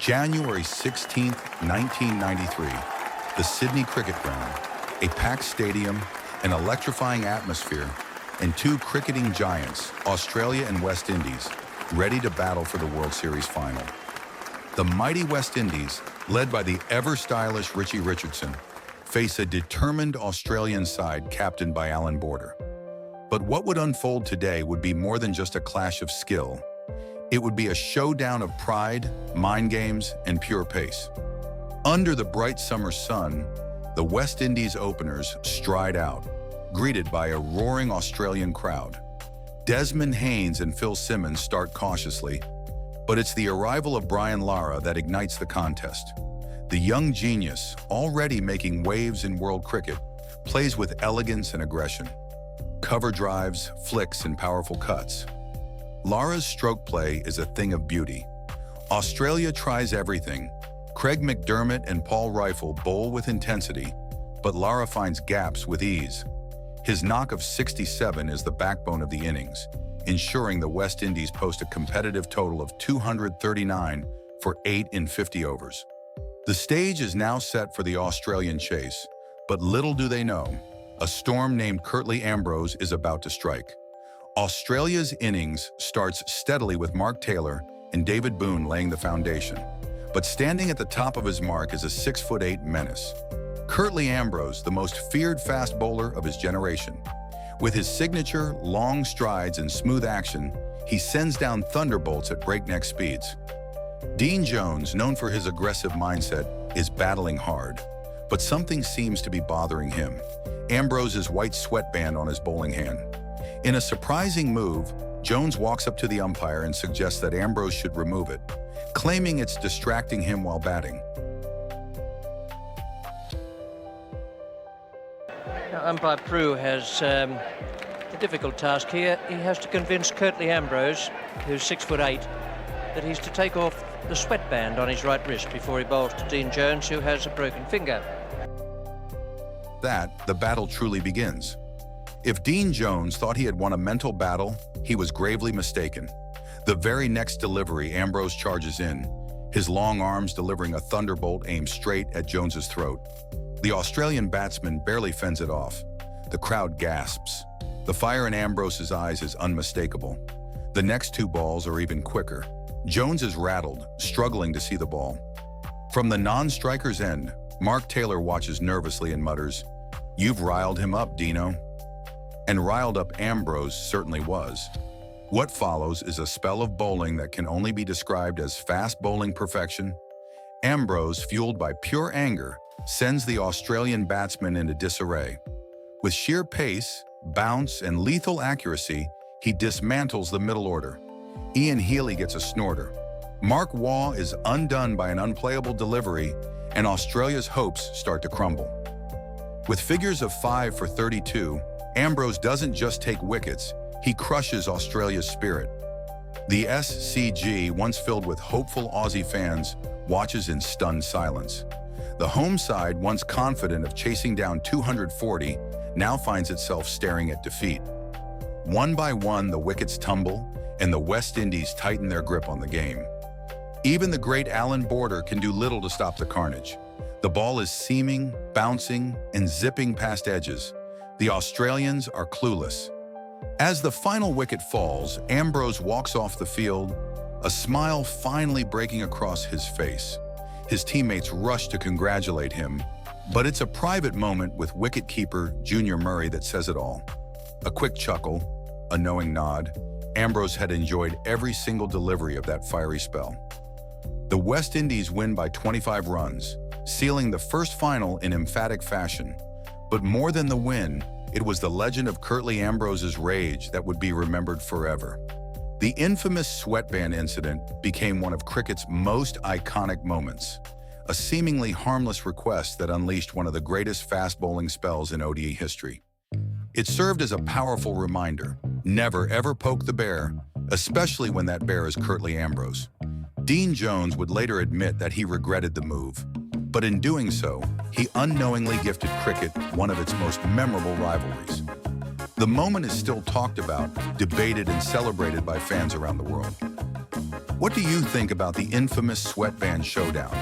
January 16, 1993, the Sydney Cricket Ground, a packed stadium, an electrifying atmosphere, and two cricketing giants, Australia and West Indies, ready to battle for the World Series final. The mighty West Indies, led by the ever-stylish Richie Richardson, face a determined Australian side captained by Alan Border. But what would unfold today would be more than just a clash of skill. It would be a showdown of pride, mind games, and pure pace. Under the bright summer sun, the West Indies openers stride out, greeted by a roaring Australian crowd. Desmond Haynes and Phil Simmons start cautiously, but it's the arrival of Brian Lara that ignites the contest. The young genius, already making waves in world cricket, plays with elegance and aggression. Cover drives, flicks, and powerful cuts. Lara's stroke play is a thing of beauty. Australia tries everything. Craig McDermott and Paul Rifle bowl with intensity, but Lara finds gaps with ease. His knock of 67 is the backbone of the innings, ensuring the West Indies post a competitive total of 239 for 8 in 50 overs. The stage is now set for the Australian chase, but little do they know, a storm named Curtly Ambrose is about to strike. Australia's innings starts steadily with Mark Taylor and David Boone laying the foundation, but standing at the top of his mark is a 6'8" menace. Curtly Ambrose, the most feared fast bowler of his generation. With his signature long strides and smooth action, he sends down thunderbolts at breakneck speeds. Dean Jones, known for his aggressive mindset, is battling hard, but something seems to be bothering him. Ambrose's white sweatband on his bowling hand. In a surprising move, Jones walks up to the umpire and suggests that Ambrose should remove it, claiming it's distracting him while batting. Now, umpire Prue has a difficult task here. He has to convince Curtly Ambrose, who's 6'8", that he's to take off the sweatband on his right wrist before he bowls to Dean Jones, who has a broken finger. That, the battle truly begins. If Dean Jones thought he had won a mental battle, he was gravely mistaken. The very next delivery, Ambrose charges in, his long arms delivering a thunderbolt aimed straight at Jones's throat. The Australian batsman barely fends it off. The crowd gasps. The fire in Ambrose's eyes is unmistakable. The next two balls are even quicker. Jones is rattled, struggling to see the ball. From the non-striker's end, Mark Taylor watches nervously and mutters, "You've riled him up, Dino." And riled up Ambrose certainly was. What follows is a spell of bowling that can only be described as fast bowling perfection. Ambrose, fueled by pure anger, sends the Australian batsman into disarray. With sheer pace, bounce, and lethal accuracy, he dismantles the middle order. Ian Healy gets a snorter. Mark Waugh is undone by an unplayable delivery, and Australia's hopes start to crumble. With figures of 5 for 32, Ambrose doesn't just take wickets, he crushes Australia's spirit. The SCG, once filled with hopeful Aussie fans, watches in stunned silence. The home side, once confident of chasing down 240, now finds itself staring at defeat. One by one, the wickets tumble, and the West Indies tighten their grip on the game. Even the great Alan Border can do little to stop the carnage. The ball is seaming, bouncing, and zipping past edges. The Australians are clueless. As the final wicket falls, Ambrose walks off the field, a smile finally breaking across his face. His teammates rush to congratulate him, but it's a private moment with wicketkeeper Junior Murray that says it all. A quick chuckle, a knowing nod. Ambrose had enjoyed every single delivery of that fiery spell. The West Indies win by 25 runs, sealing the first final in emphatic fashion. But more than the win, it was the legend of Curtly Ambrose's rage that would be remembered forever. The infamous sweatband incident became one of cricket's most iconic moments, a seemingly harmless request that unleashed one of the greatest fast bowling spells in ODI history. It served as a powerful reminder, never ever poke the bear, especially when that bear is Curtly Ambrose. Dean Jones would later admit that he regretted the move, but in doing so, he unknowingly gifted cricket one of its most memorable rivalries. The moment is still talked about, debated, and celebrated by fans around the world. What do you think about the infamous sweatband showdown?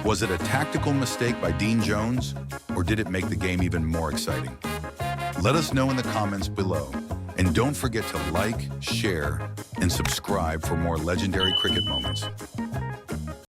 Was it a tactical mistake by Dean Jones, or did it make the game even more exciting? Let us know in the comments below. And don't forget to like, share, and subscribe for more legendary cricket moments.